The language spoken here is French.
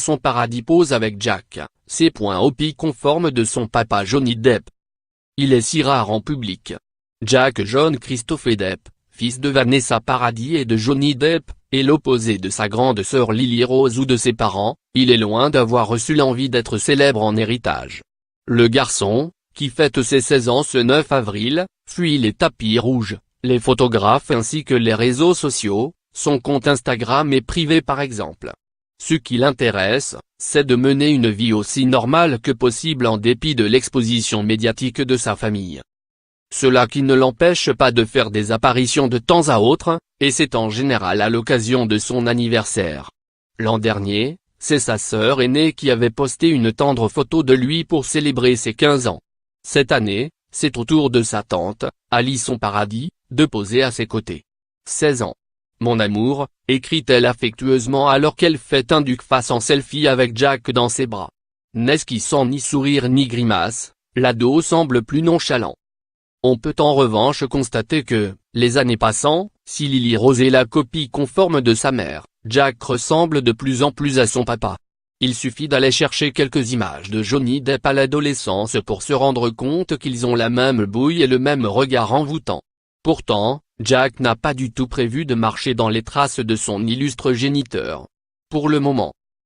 Alison Paradis pose avec Jack, ses points au pied conformes de son papa Johnny Depp. Il est si rare en public. Jack John Christophe Depp, fils de Vanessa Paradis et de Johnny Depp, est l'opposé de sa grande sœur Lily Rose ou de ses parents, il est loin d'avoir reçu l'envie d'être célèbre en héritage. Le garçon, qui fête ses 16 ans ce 9 avril, fuit les tapis rouges, les photographes ainsi que les réseaux sociaux, son compte Instagram est privé par exemple. Ce qui l'intéresse, c'est de mener une vie aussi normale que possible en dépit de l'exposition médiatique de sa famille. Cela qui ne l'empêche pas de faire des apparitions de temps à autre, et c'est en général à l'occasion de son anniversaire. L'an dernier, c'est sa sœur aînée qui avait posté une tendre photo de lui pour célébrer ses 15 ans. Cette année, c'est au tour de sa tante, Alison Paradis, de poser à ses côtés. 16 ans. Mon amour, écrit-elle affectueusement alors qu'elle fait un duc face en selfie avec Jack dans ses bras. N'esquissant ni sourire ni grimace, l'ado semble plus nonchalant. On peut en revanche constater que, les années passant, si Lily Rose est la copie conforme de sa mère, Jack ressemble de plus en plus à son papa. Il suffit d'aller chercher quelques images de Johnny Depp à l'adolescence pour se rendre compte qu'ils ont la même bouille et le même regard envoûtant. Pourtant, Jack n'a pas du tout prévu de marcher dans les traces de son illustre géniteur. Pour le moment.